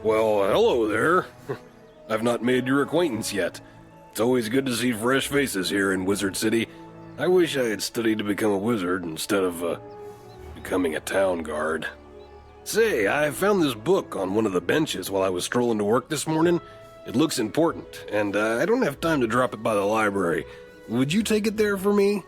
Well, hello there. I've not made your acquaintance yet. It's always good to see fresh faces here in Wizard City. I wish I had studied to become a wizard instead of, becoming a town guard. Say, I found this book on one of the benches while I was strolling to work this morning. It looks important, and I don't have time to drop it by the library. Would you take it there for me?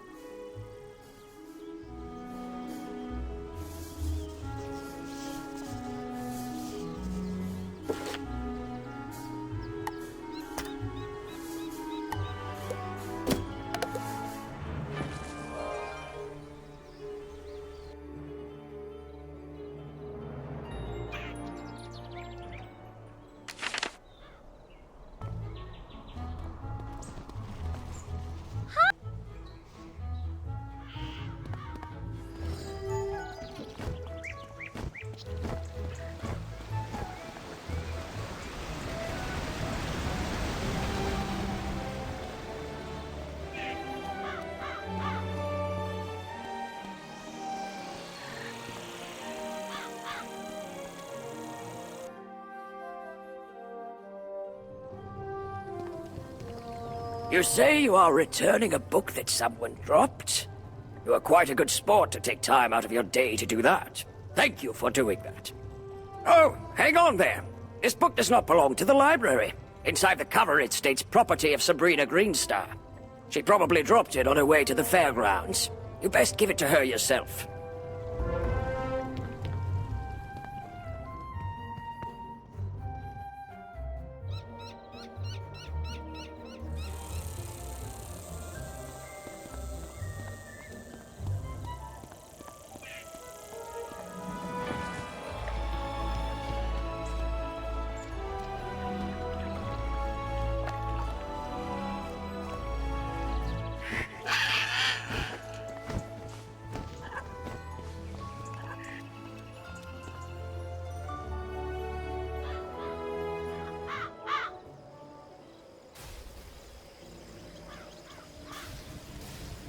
You say you are returning a book that someone dropped? You are quite a good sport to take time out of your day to do that. Thank you for doing that. Oh, hang on there. This book does not belong to the library. Inside the cover it states property of Sabrina Greenstar. She probably dropped it on her way to the fairgrounds. You best give it to her yourself.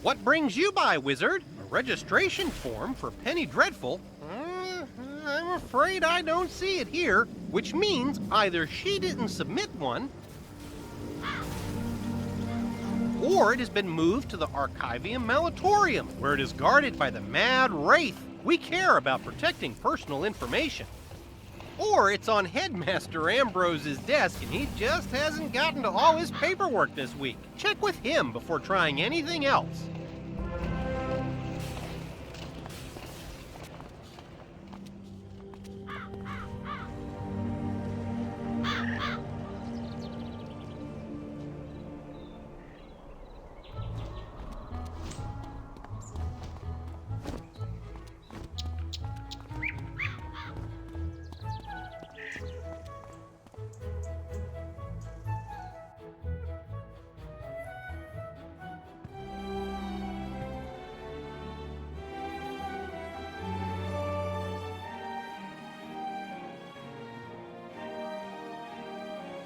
What brings you by, Wizard? A registration form for Penny Dreadful? I'm afraid I don't see it here, which means either she didn't submit one, or it has been moved to the Archivium Malatorium, where it is guarded by the Mad Wraith. We care about protecting personal information. Or it's on Headmaster Ambrose's desk and he just hasn't gotten to all his paperwork this week. Check with him before trying anything else.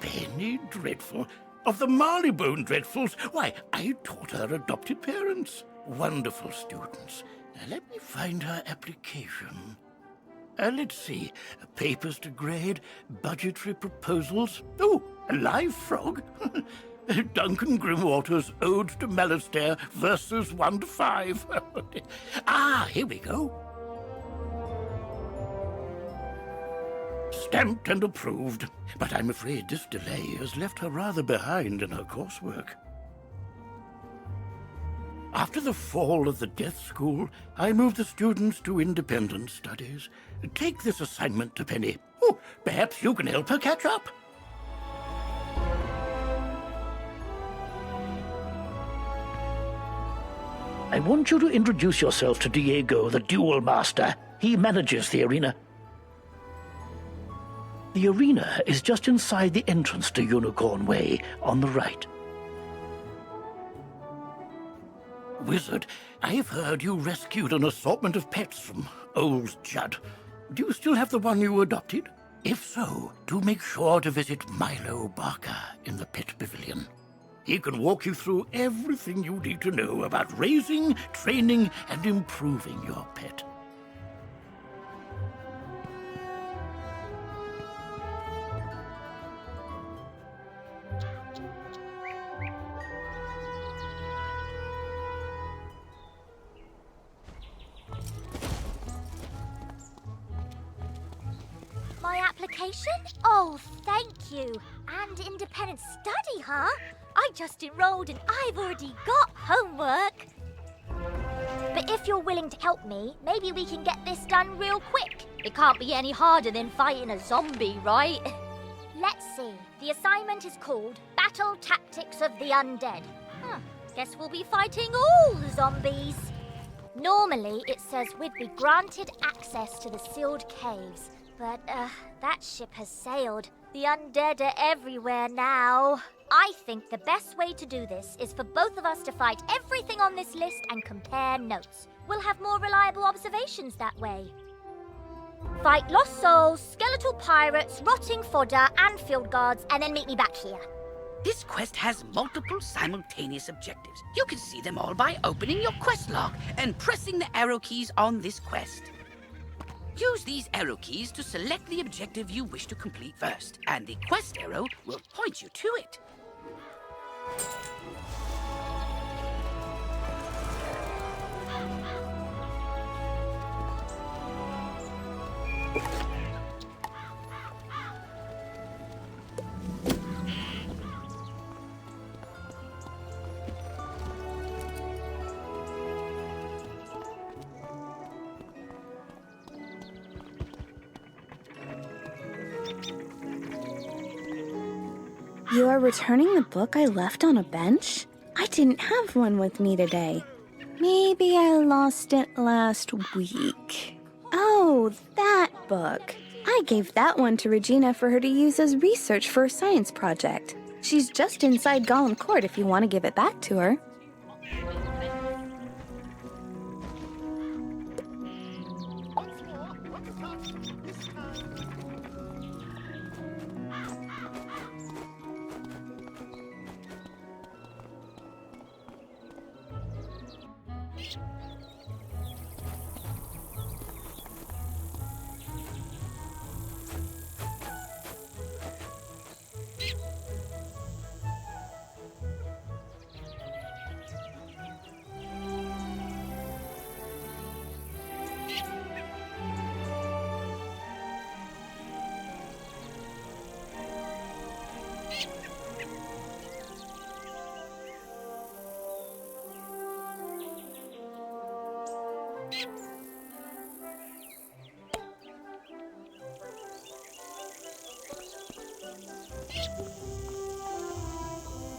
Penny Dreadful? Of the Marleybone Dreadfuls? Why, I taught her adopted parents. Wonderful students. Now, let me find her application. Let's see. Papers to grade, budgetary proposals. Oh, a live frog. Duncan Grimwater's Ode to Malastair, verses 1 to 5. Here we go. Stamped and approved, but I'm afraid this delay has left her rather behind in her coursework. After the fall of the Death School, I moved the students to independent studies. Take this assignment to Penny. Oh, perhaps you can help her catch up. I want you to introduce yourself to Diego, the Duel Master. He manages the arena. The arena is just inside the entrance to Unicorn Way, on the right. Wizard, I've heard you rescued an assortment of pets from Old Judd. Do you still have the one you adopted? If so, do make sure to visit Milo Barker in the Pet Pavilion. He can walk you through everything you need to know about raising, training, and improving your pet. application? Oh, thank you. And independent study, huh? I just enrolled and I've already got homework. But if you're willing to help me, maybe we can get this done real quick. It can't be any harder than fighting a zombie, right? Let's see. The assignment is called Battle Tactics of the Undead. Guess we'll be fighting all the zombies. Normally, it says we'd be granted access to the sealed caves. But, that ship has sailed. The undead are everywhere now. I think the best way to do this is for both of us to fight everything on this list and compare notes. We'll have more reliable observations that way. Fight lost souls, skeletal pirates, rotting fodder, and field guards, and then meet me back here. This quest has multiple simultaneous objectives. You can see them all by opening your quest log and pressing the arrow keys on this quest. Use these arrow keys to select the objective you wish to complete first, and the quest arrow will point you to it. You are returning the book I left on a bench? I didn't have one with me today. Maybe I lost it last week. Oh, that book. I gave that one to Regina for her to use as research for a science project. She's just inside Gollum Court if you want to give it back to her.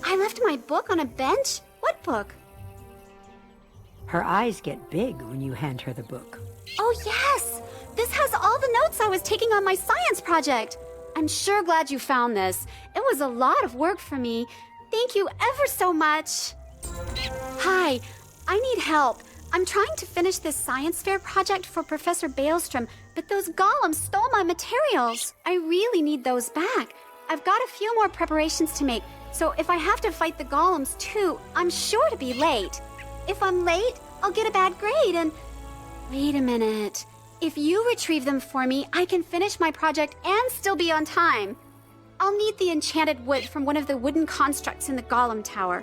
I left my book on a bench? What book? Her eyes get big when you hand her the book. Oh, yes! This has all the notes I was taking on my science project. I'm sure glad you found this. It was a lot of work for me. Thank you ever so much. Hi, I need help. I'm trying to finish this science fair project for Professor Baelstrom, but those golems stole my materials. I really need those back. I've got a few more preparations to make, so if I have to fight the golems too, I'm sure to be late. If I'm late, I'll get a bad grade and... Wait a minute. If you retrieve them for me, I can finish my project and still be on time. I'll need the enchanted wood from one of the wooden constructs in the Golem Tower.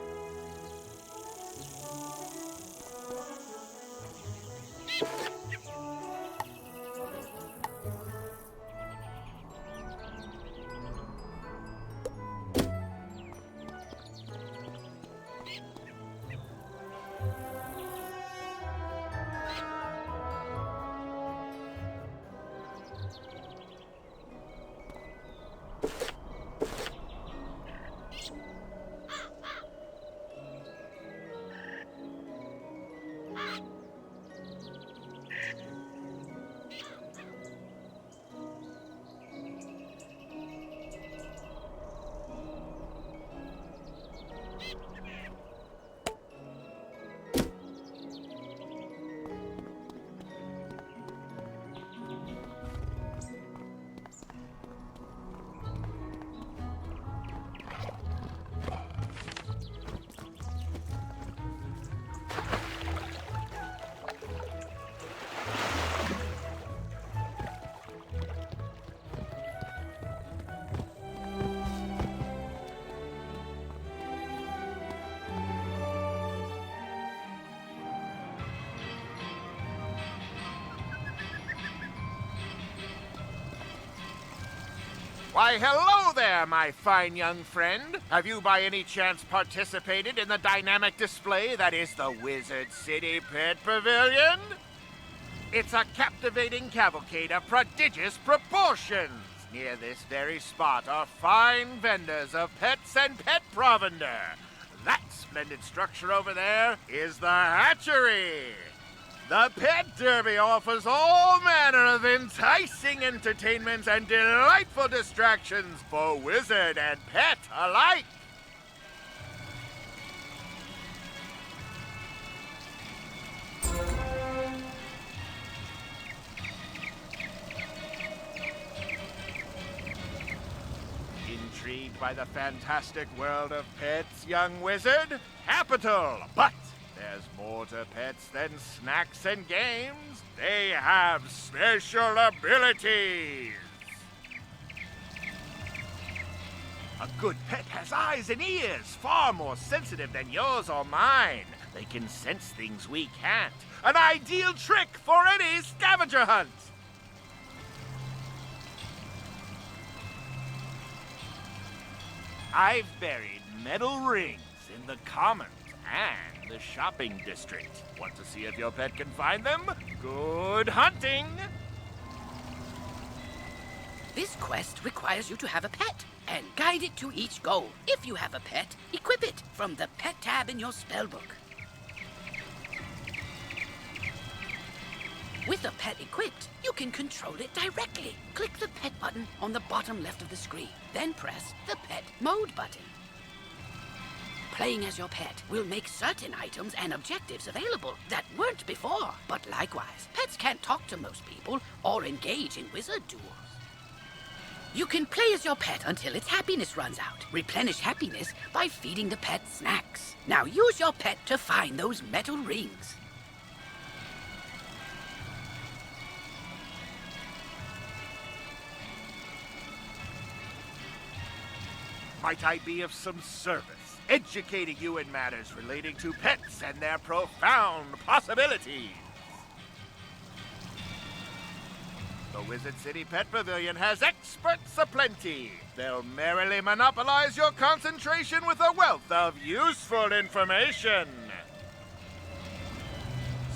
Why, hello there, my fine young friend. Have you by any chance participated in the dynamic display that is the Wizard City Pet Pavilion? It's a captivating cavalcade of prodigious proportions. Near this very spot are fine vendors of pets and pet provender. That splendid structure over there is the hatchery. The Pet Derby offers all manner of enticing entertainments and delightful distractions for wizard and pet alike. Intrigued by the fantastic world of pets, young wizard? Capital! But there's more to pets than snacks and games. They have special abilities. A good pet has eyes and ears far more sensitive than yours or mine. They can sense things we can't. An ideal trick for any scavenger hunt. I've buried metal rings in the commons and the shopping district. Want to see if your pet can find them? Good hunting! This quest requires you to have a pet and guide it to each goal. If you have a pet, equip it from the pet tab in your spellbook. With a pet equipped, you can control it directly. Click the pet button on the bottom left of the screen, then press the pet mode button. Playing as your pet will make certain items and objectives available that weren't before. But likewise, pets can't talk to most people or engage in wizard duels. You can play as your pet until its happiness runs out. Replenish happiness by feeding the pet snacks. Now use your pet to find those metal rings. Might I be of some service, educating you in matters relating to pets and their profound possibilities? The Wizard City Pet Pavilion has experts aplenty. They'll merrily monopolize your concentration with a wealth of useful information.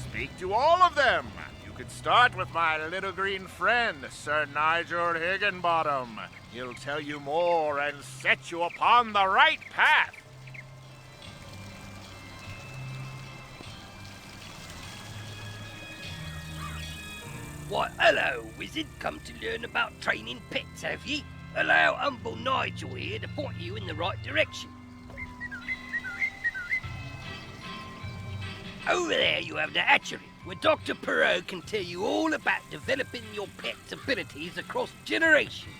Speak to all of them. You could start with my little green friend, Sir Nigel Higginbottom. He'll tell you more and set you upon the right path. Why, hello, wizard. Come to learn about training pets, have ye? Allow humble Nigel here to point you in the right direction. Over there you have the hatchery, where Dr. Perot can tell you all about developing your pet's abilities across generations.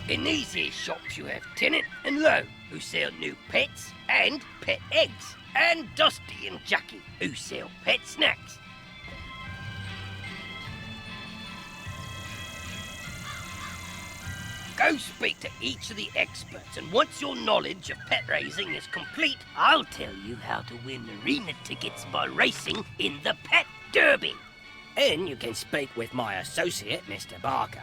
In these here shops you have Tennant and Lowe, who sell new pets and pet eggs, and Dusty and Jackie, who sell pet snacks. Go speak to each of the experts, and once your knowledge of pet raising is complete, I'll tell you how to win arena tickets by racing in the Pet Derby. And you can speak with my associate, Mr. Barker.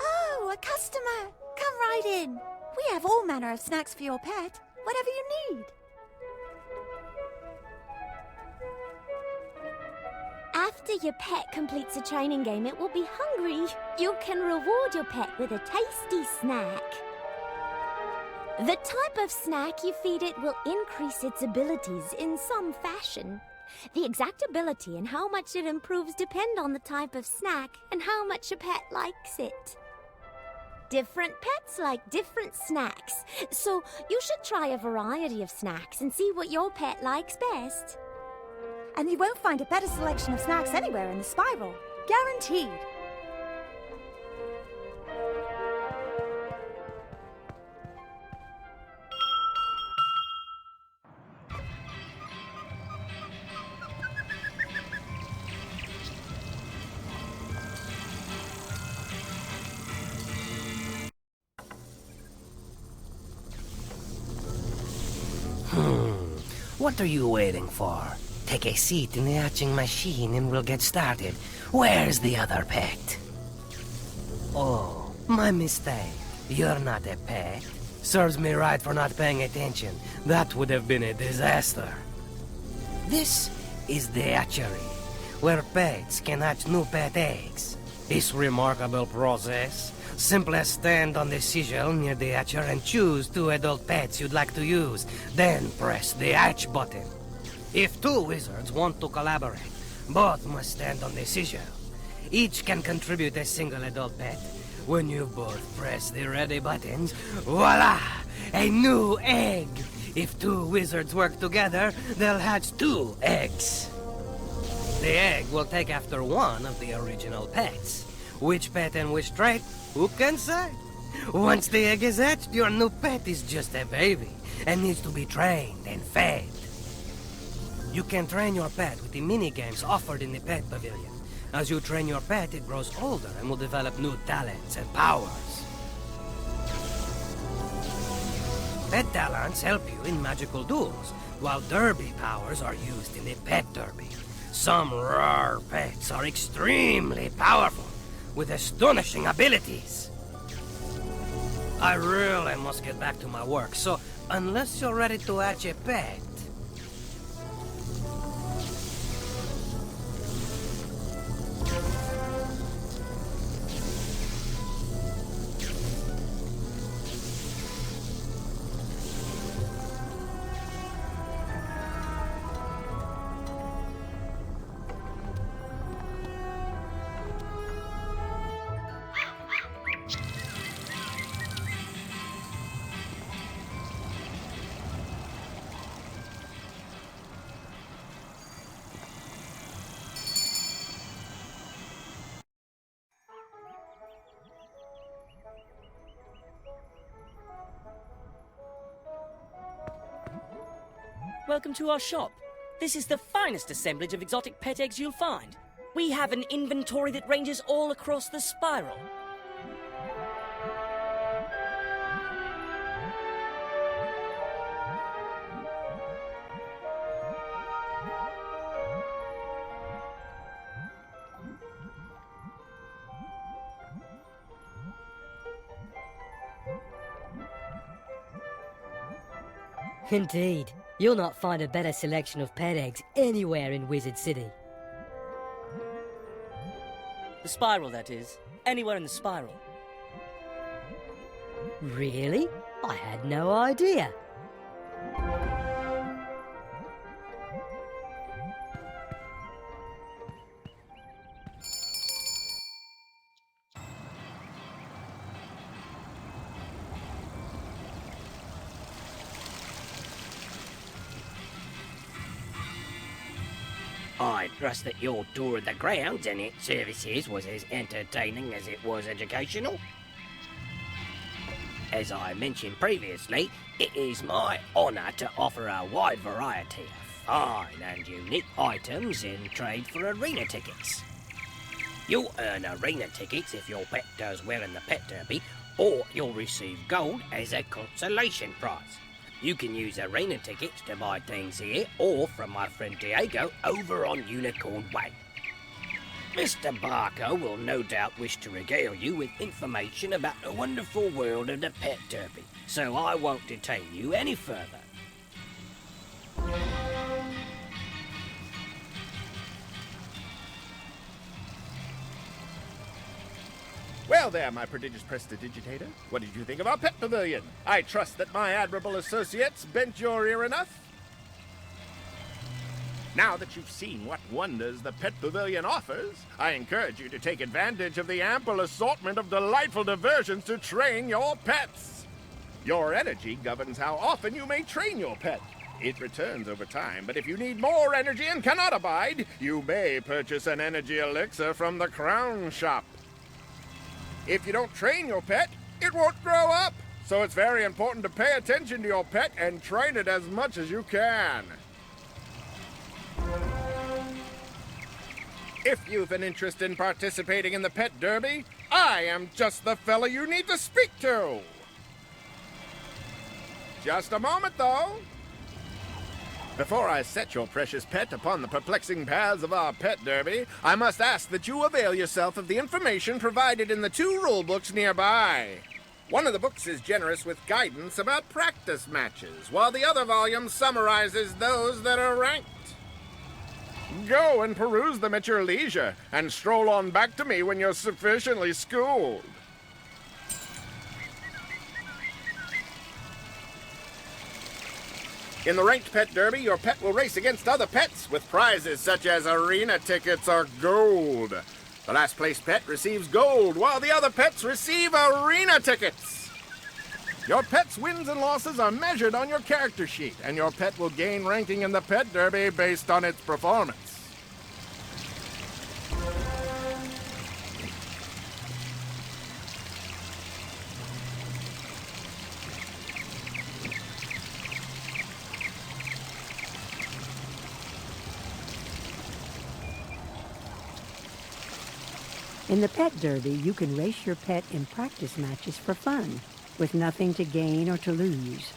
Oh, a customer! Come right in. We have all manner of snacks for your pet, whatever you need. After your pet completes a training game, it will be hungry. You can reward your pet with a tasty snack. The type of snack you feed it will increase its abilities in some fashion. The exact ability and how much it improves depend on the type of snack and how much your pet likes it. Different pets like different snacks, so you should try a variety of snacks and see what your pet likes best. And you won't find a better selection of snacks anywhere in the spiral. Guaranteed. What are you waiting for? Take a seat in the hatching machine and we'll get started. Where's the other pet? Oh, my mistake. You're not a pet. Serves me right for not paying attention. That would have been a disaster. This is the hatchery, where pets can hatch new pet eggs. This remarkable process, simply stand on the sigil near the hatcher and choose 2 adult pets you'd like to use, then press the hatch button. If 2 wizards want to collaborate, both must stand on the sigil. Each can contribute a single adult pet. When you both press the ready buttons, voila! A new egg! If 2 wizards work together, they'll hatch 2 eggs. The egg will take after one of the original pets. Which pet and which trait? Who can say? Once the egg is hatched, your new pet is just a baby and needs to be trained and fed. You can train your pet with the mini-games offered in the pet pavilion. As you train your pet, it grows older and will develop new talents and powers. Pet talents help you in magical duels, while derby powers are used in the pet derby. Some rare pets are extremely powerful, with astonishing abilities. I really must get back to my work, so unless you're ready to hatch a pet... Welcome to our shop. This is the finest assemblage of exotic pet eggs you'll find. We have an inventory that ranges all across the spiral. Indeed. You'll not find a better selection of pet eggs anywhere in Wizard City. The spiral, that is. Anywhere in the spiral. Really? I had no idea. I trust that your tour of the grounds and its services was as entertaining as it was educational. As I mentioned previously, it is my honour to offer a wide variety of fine and unique items in trade for arena tickets. You'll earn arena tickets if your pet does well in the pet derby, or you'll receive gold as a consolation prize. You can use arena tickets to buy things here or from my friend Diego over on Unicorn Way. Mr. Barker will no doubt wish to regale you with information about the wonderful world of the pet derby, so I won't detain you any further. Well there, my prodigious prestidigitator. What did you think of our pet pavilion? I trust that my admirable associates bent your ear enough? Now that you've seen what wonders the pet pavilion offers, I encourage you to take advantage of the ample assortment of delightful diversions to train your pets. Your energy governs how often you may train your pet. It returns over time, but if you need more energy and cannot abide, you may purchase an energy elixir from the Crown Shop. If you don't train your pet, it won't grow up. So it's very important to pay attention to your pet and train it as much as you can. If you've an interest in participating in the pet derby, I am just the fella you need to speak to. Just a moment, though. Before I set your precious pet upon the perplexing paths of our pet derby, I must ask that you avail yourself of the information provided in the 2 rule books nearby. One of the books is generous with guidance about practice matches, while the other volume summarizes those that are ranked. Go and peruse them at your leisure, and stroll on back to me when you're sufficiently schooled. In the Ranked Pet Derby, your pet will race against other pets with prizes such as arena tickets or gold. The last place pet receives gold, while the other pets receive arena tickets. Your pet's wins and losses are measured on your character sheet, and your pet will gain ranking in the Pet Derby based on its performance. In the Pet Derby, you can race your pet in practice matches for fun, with nothing to gain or to lose.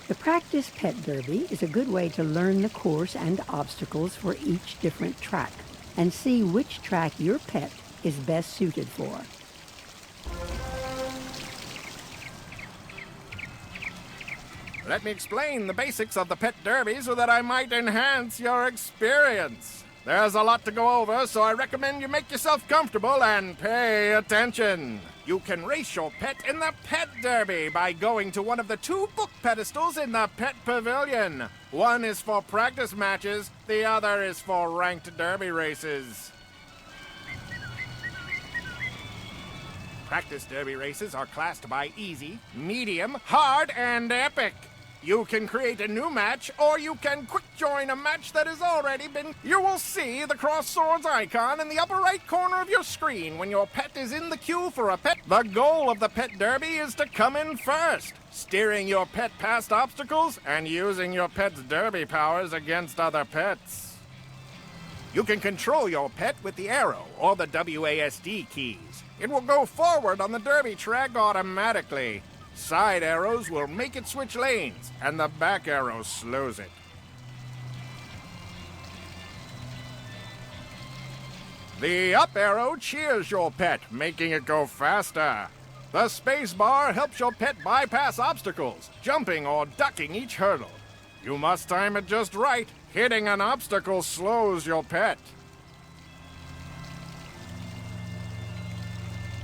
The Practice Pet Derby is a good way to learn the course and obstacles for each different track, and see which track your pet is best suited for. Let me explain the basics of the Pet Derby so that I might enhance your experience. There's a lot to go over, so I recommend you make yourself comfortable and pay attention. You can race your pet in the Pet Derby by going to one of the 2 book pedestals in the Pet Pavilion. One is for practice matches, the other is for ranked derby races. Practice derby races are classed by easy, medium, hard, and epic. You can create a new match, or you can quick join a match that has already been... You will see the cross swords icon in the upper right corner of your screen when your pet is in the queue for a pet. The goal of the Pet Derby is to come in first, steering your pet past obstacles and using your pet's derby powers against other pets. You can control your pet with the arrow or the WASD keys. It will go forward on the derby track automatically. Side arrows will make it switch lanes, and the back arrow slows it. The up arrow cheers your pet, making it go faster. The space bar helps your pet bypass obstacles, jumping or ducking each hurdle. You must time it just right. Hitting an obstacle slows your pet.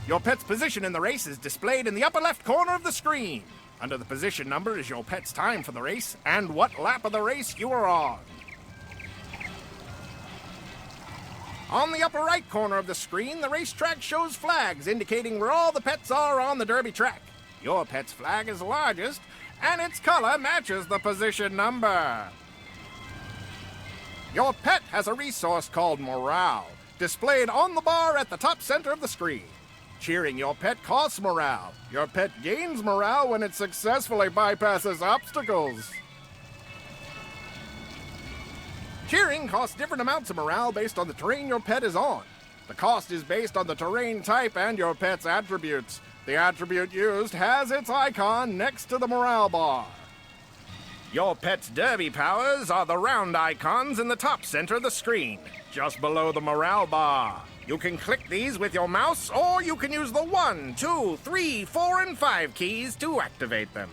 Your pet's position in the race is displayed in the upper left corner of the screen. Under the position number is your pet's time for the race and what lap of the race you are on. On the upper right corner of the screen, the racetrack shows flags indicating where all the pets are on the derby track. Your pet's flag is largest, and its color matches the position number. Your pet has a resource called morale, displayed on the bar at the top center of the screen. Cheering your pet costs morale. Your pet gains morale when it successfully bypasses obstacles. Cheering costs different amounts of morale based on the terrain your pet is on. The cost is based on the terrain type and your pet's attributes. The attribute used has its icon next to the morale bar. Your pet's derby powers are the round icons in the top center of the screen, just below the morale bar. You can click these with your mouse, or you can use the 1, 2, 3, 4, and 5 keys to activate them.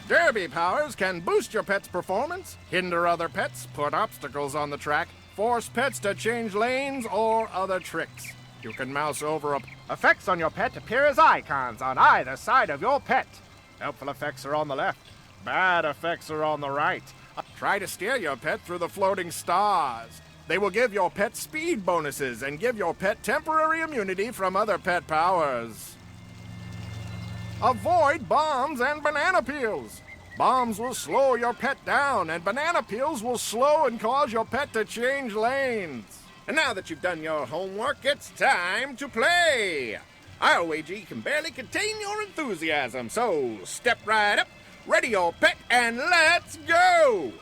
Derby powers can boost your pet's performance, hinder other pets, put obstacles on the track, force pets to change lanes, or other tricks. You can mouse over effects on your pet appear as icons on either side of your pet. Helpful effects are on the left. Bad effects are on the right. Try to steer your pet through the floating stars. They will give your pet speed bonuses and give your pet temporary immunity from other pet powers. Avoid bombs and banana peels. Bombs will slow your pet down, and banana peels will slow and cause your pet to change lanes. And now that you've done your homework, it's time to play. I'll wager you can barely contain your enthusiasm, so step right up, ready your pet, and let's go!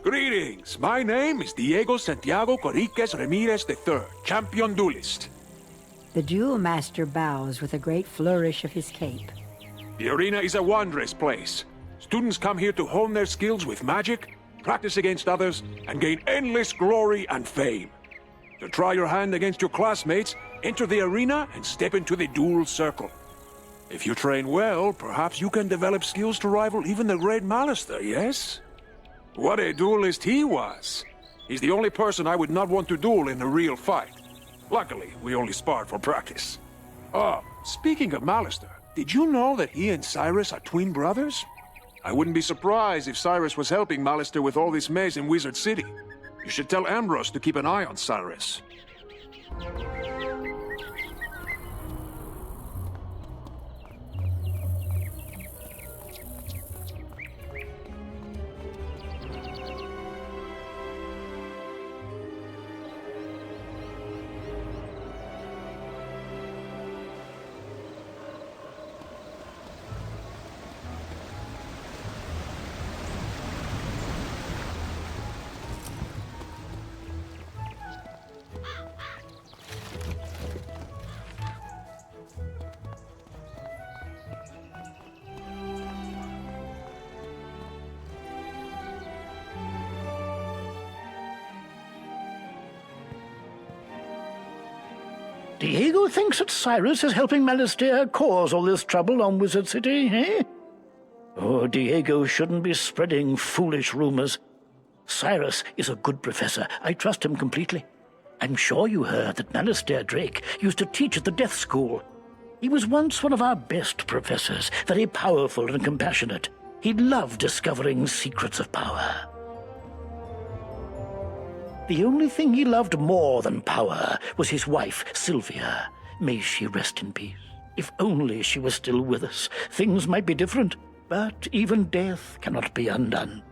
Greetings. My name is Diego Santiago Corriquez Ramirez III, champion duelist. The duel master bows with a great flourish of his cape. The arena is a wondrous place. Students come here to hone their skills with magic, practice against others, and gain endless glory and fame. To try your hand against your classmates, enter the arena and step into the duel circle. If you train well, perhaps you can develop skills to rival even the great Malister, yes? What a duelist he was! He's the only person I would not want to duel in a real fight. Luckily, we only sparred for practice. Oh, speaking of Malister, did you know that he and Cyrus are twin brothers? I wouldn't be surprised if Cyrus was helping Malister with all this mess in Wizard City. You should tell Ambrose to keep an eye on Cyrus. Diego thinks that Cyrus is helping Malister cause all this trouble on Wizard City, eh? Oh, Diego shouldn't be spreading foolish rumors. Cyrus is a good professor. I trust him completely. I'm sure you heard that Malister Drake used to teach at the Death School. He was once one of our best professors, very powerful and compassionate. He loved discovering secrets of power. The only thing he loved more than power was his wife, Sylvia. May she rest in peace. If only she was still with us, things might be different. But even death cannot be undone.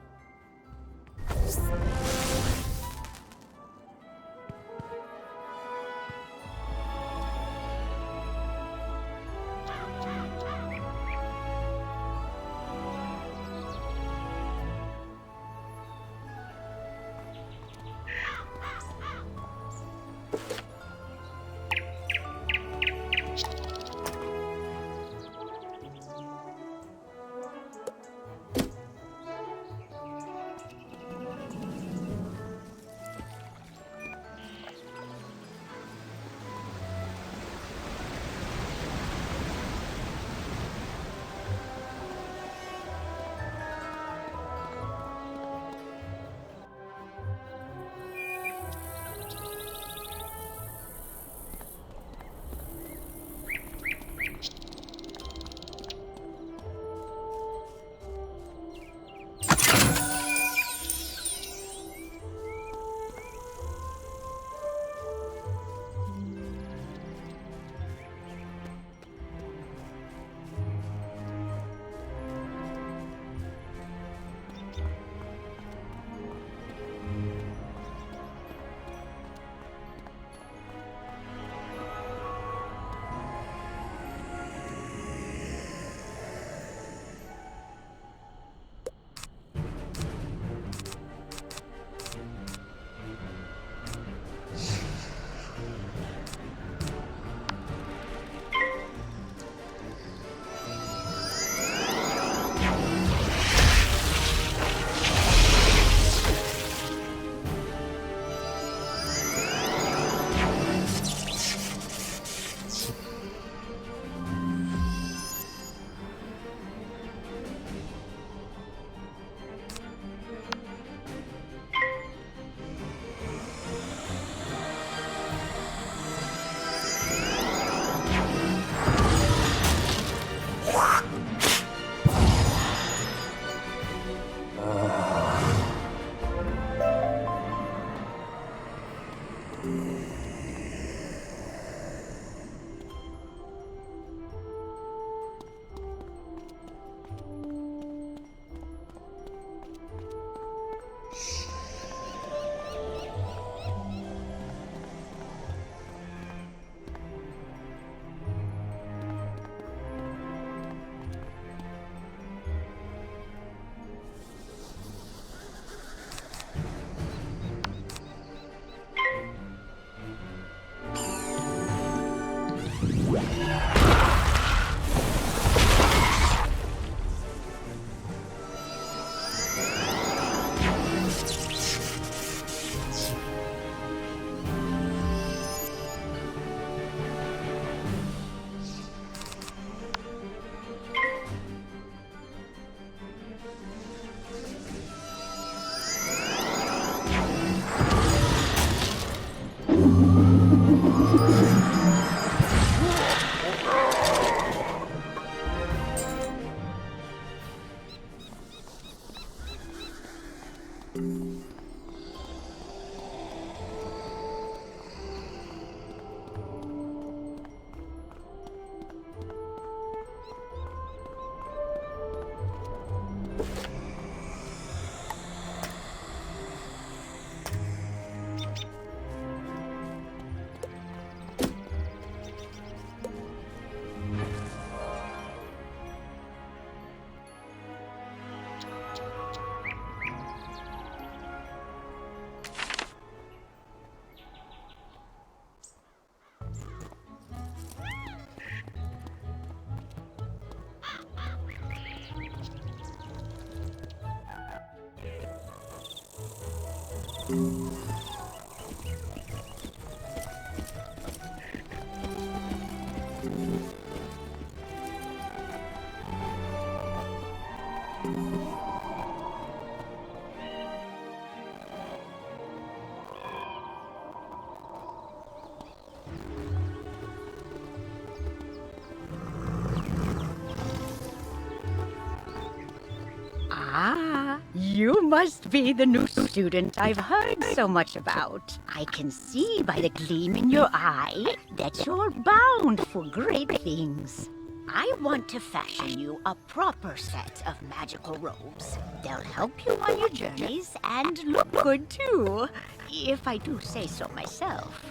Ah, you must be the new student I've heard so much about. I can see by the gleam in your eye that you're bound for great things. I want to fashion you a proper set of magical robes. They'll help you on your journeys and look good too, if I do say so myself.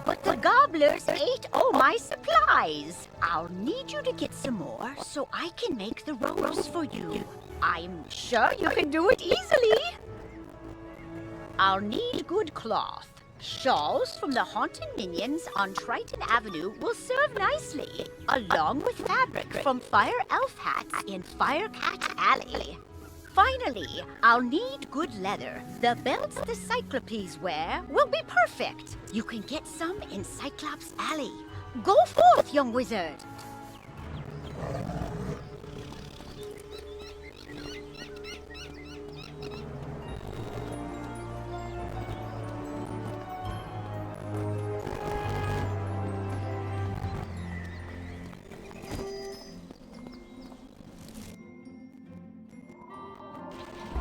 But the gobblers ate all my supplies. I'll need you to get some more so I can make the robes for you. I'm sure you can do it easily. I'll need good cloth. Shawls from the haunted minions on Triton Avenue will serve nicely, along with fabric from Fire Elf hats in Firecat Alley. Finally, I'll need good leather. The belts the Cyclopes wear will be perfect. You can get some in Cyclops Alley. Go forth, young wizard.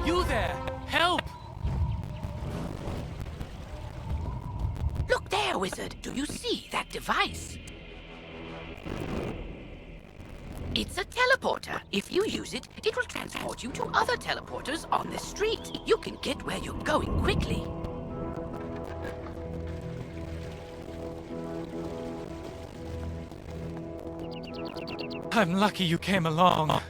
You there! Help! Look there, wizard. Do you see that device? It's a teleporter. If you use it, it will transport you to other teleporters on this street. You can get where you're going quickly. I'm lucky you came along.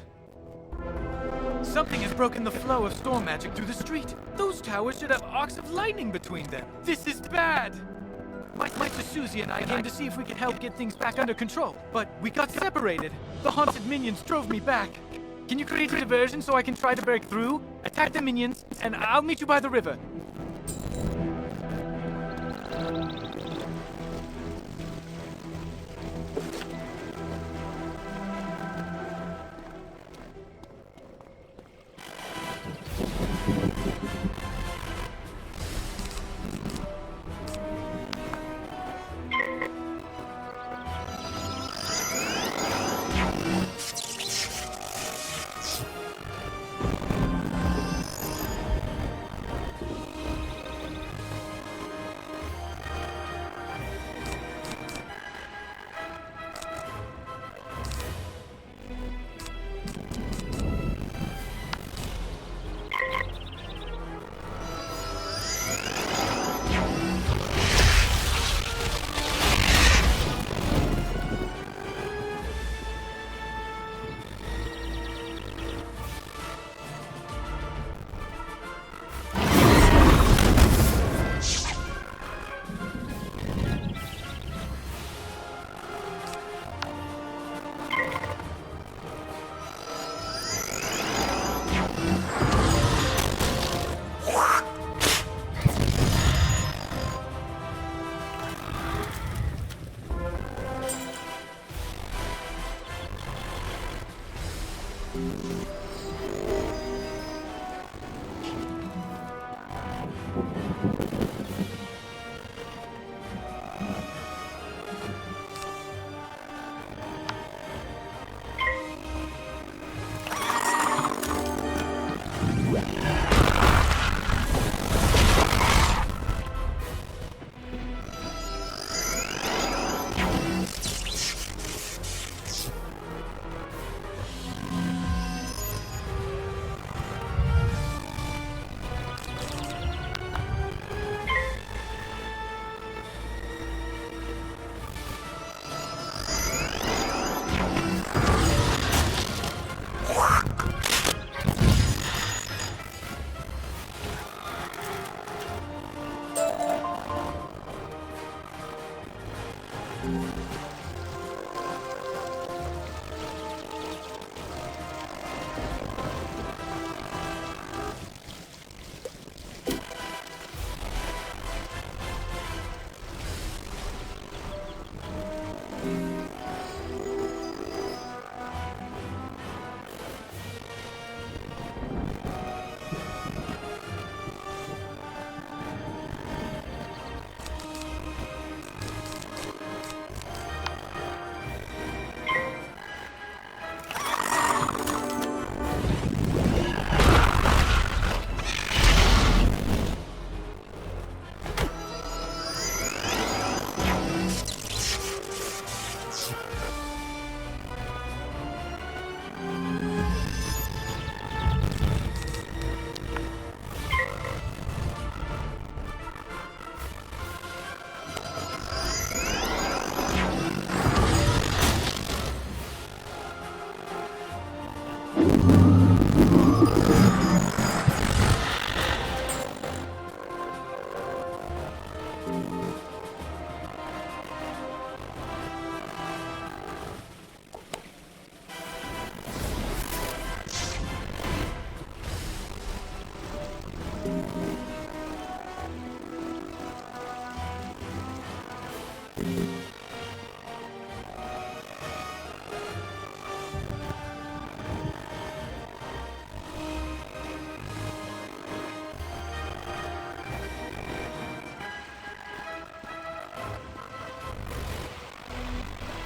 Something has broken the flow of storm magic through the street. Those towers should have arcs of lightning between them. This is bad. My sister Susie and I came to see if we could help get things back under control, but we got separated. The haunted minions drove me back. Can you create a diversion so I can try to break through, attack the minions, and I'll meet you by the river?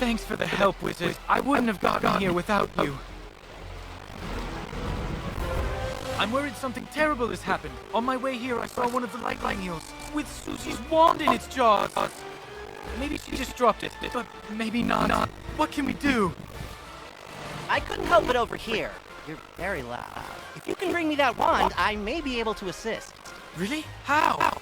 Thanks for the help, Wizard. I wouldn't have gotten here without you. I'm worried something terrible has happened. On my way here, I saw one of the lightning eels with Susie's wand in its jaws. Maybe she just dropped it, but maybe not. What can we do? I couldn't help but overhear. You're very loud. If you can bring me that wand, I may be able to assist. Really? How?